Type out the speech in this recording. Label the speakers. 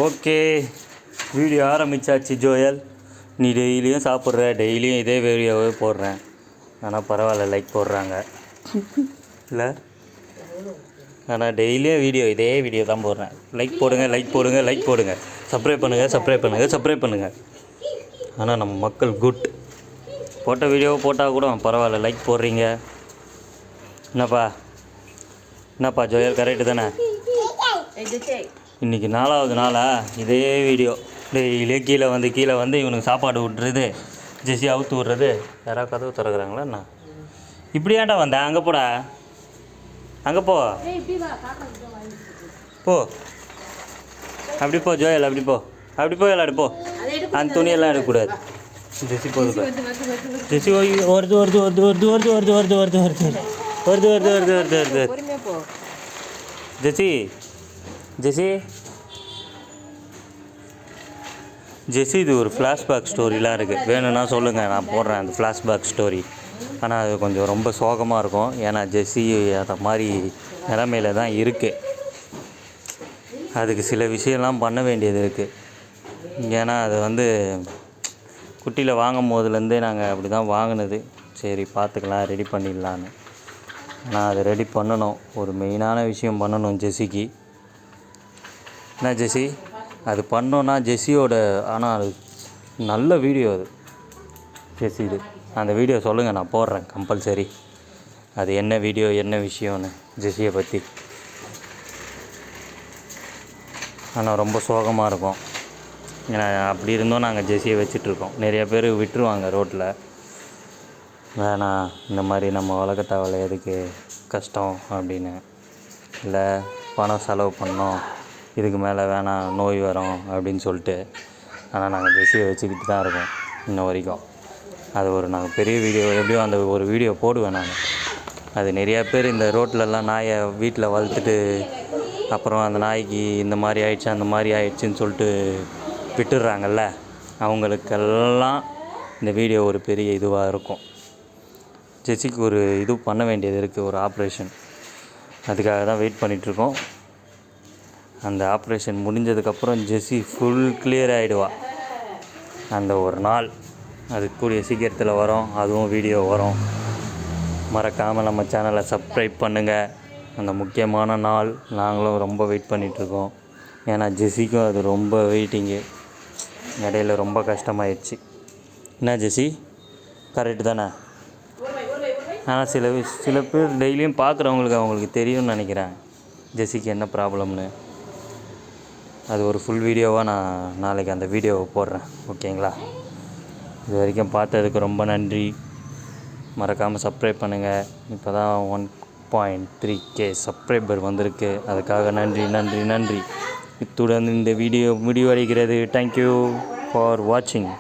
Speaker 1: Okay, video ஆரம்பித்தாச்சு Joel. நீ டெய்லியும் சாப்பிட்ற, டெய்லியும் இதே வீடியோவே போடுறேன். ஆனால் பரவாயில்ல, லைக் போடுறாங்க இல்லை? ஆனால் டெய்லியும் இதே வீடியோ தான் போடுறேன். லைக் போடுங்க, லைக் போடுங்க, லைக் போடுங்க. சப்ஸ்கிரைப் பண்ணுங்கள், சப்ஸ்கிரைப் பண்ணுங்கள், சப்ஸ்கிரைப் பண்ணுங்கள். ஆனால் நம்ம மக்கள் குட். போட்ட வீடியோவை போட்டால் கூட பரவாயில்ல, லைக் போடுறீங்க. என்னப்பா ஜோயல், கரெக்டு தானே? இன்றைக்கி 4வது நாளா இதே வீடியோ. டெய்லியும் கீழே வந்து இவனுக்கு சாப்பாடு விட்றது, ஜெஸ்ஸி அவுத்து விட்றது. யாராவது கதவு திறக்கிறாங்களா என்ன? இப்படி ஏன்டா வந்தேன்? அங்கே போடா, அங்கே போ போ, அப்படி போ ஜோயல், அப்படி போ, அப்படி போ, விளாடு போ. அந்த துணியெல்லாம் எடுக்கக்கூடாது. ஜெஸ்ஸி போகுது, ஜெஸ்ஸி வருது வருது வருது வருது வருது வருது வருது வருது வருது வருது வருது வருது வருது வருது. ஜெஸ்ஸி ஜெஸ்ஸி ஜெஸ்ஸி, இது ஒரு ஃப்ளாஷ்பேக் ஸ்டோரிலாம் இருக்குது. வேணும்னா சொல்லுங்கள், நான் போடுறேன் அந்த ஃப்ளாஷ்பேக் ஸ்டோரி. ஆனால் அது கொஞ்சம் ரொம்ப சோகமாக இருக்கும். ஏன்னா ஜெஸ்ஸி அதை மாதிரி நிலமையில தான் இருக்குது. அதுக்கு சில விஷயம்லாம் பண்ண வேண்டியது இருக்குது. ஏன்னா அது வந்து குட்டியில் வாங்கும் போதுலேருந்தே நாங்கள் அப்படி தான் வாங்கினது. சரி பார்த்துக்கலாம், ரெடி பண்ணிடலான்னு. ஆனால் அதை ரெடி பண்ணணும். ஒரு மெயினான விஷயம் பண்ணணும் ஜெஸ்ஸிக்கு. என்ன ஜெஸ்ஸி, அது பண்ணோன்னா ஜெஸ்ஸியோட, ஆனால் அது நல்ல வீடியோ அது ஜெஸ்ஸி. இது அந்த வீடியோ சொல்லுங்கள், நான் போடுறேன் கம்பல்சரி. அது என்ன வீடியோ, என்ன விஷயம்னு ஜெஸ்ஸியை பற்றி. ஆனால் ரொம்ப சோகமாக இருக்கும். ஏன்னா அப்படி இருந்தோம் நாங்கள் ஜெஸ்ஸியை வச்சிட்ருக்கோம். நிறைய பேர் விட்டுருவாங்க ரோட்டில். வேணாம், இந்த மாதிரி நம்ம உலகத்தாவலை எதுக்கு கஷ்டம் அப்படின்னு, இல்லை பணம் செலவு பண்ணோம், இதுக்கு மேலே வேணாம், நோய் வரும் அப்படின்னு சொல்லிட்டு. ஆனால் நாங்கள் ஜெஸ்ஸியை வச்சுக்கிட்டு தான் இருக்கோம் இன்ன வரைக்கும். அது ஒரு நாங்கள் பெரிய வீடியோ எப்படியும் அந்த ஒரு வீடியோ போடுவேன் நான். அது நிறையா பேர் இந்த ரோட்லலாம் நாயை வீட்டில் வளர்த்துட்டு அப்புறம் அந்த நாய்க்கு இந்த மாதிரி ஆயிடுச்சு, அந்த மாதிரி ஆயிடுச்சுன்னு சொல்லிட்டு விட்டுடுறாங்கல்ல, அவங்களுக்கெல்லாம் இந்த வீடியோ ஒரு பெரிய இதுவாக இருக்கும். ஜெஸ்ஸிக்கு ஒரு இது பண்ண வேண்டியது இருக்குது, ஒரு ஆப்ரேஷன். அதுக்காக தான் வெயிட் பண்ணிகிட்ருக்கோம். அந்த ஆப்ரேஷன் முடிஞ்சதுக்கப்புறம் ஜெஸ்ஸி ஃபுல் கிளியர் ஆகிடுவா. அந்த ஒரு நாள் அது கூடிய சீக்கிரத்தில் வரும், அதுவும் வீடியோ வரும். மறக்காமல் நம்ம சேனலை சப்ஸ்கிரைப் பண்ணுங்கள். அந்த முக்கியமான நாள் நாங்களும் ரொம்ப வெயிட் பண்ணிகிட்ருக்கோம். ஏன்னா ஜெஸ்ஸிக்கும் அது ரொம்ப வெயிட்டிங்கு. இடையில ரொம்ப கஷ்டமாயிடுச்சு. என்ன ஜெஸ்ஸி, கரெக்டு தானே? ஆனால் சில பேர் டெய்லியும் பார்க்குறவங்களுக்கு அவங்களுக்கு தெரியும்னு நினைக்கிறேன் ஜெஸ்ஸிக்கு என்ன ப்ராப்ளம்னு. அது ஒரு ஃபுல் வீடியோவாக நான் நாளைக்கு அந்த வீடியோவை போடுறேன், ஓகேங்களா? இது வரைக்கும் பார்த்ததுக்கு ரொம்ப நன்றி. மறக்காமல் சப்ஸ்கிரைப் பண்ணுங்கள். இப்போ தான் 1.3K சப்ஸ்கிரைபர் வந்திருக்கு. அதுக்காக நன்றி நன்றி நன்றி. இத்துடன் இந்த வீடியோ முடிவடைகிறது. தேங்க்யூ ஃபார் வாட்சிங்.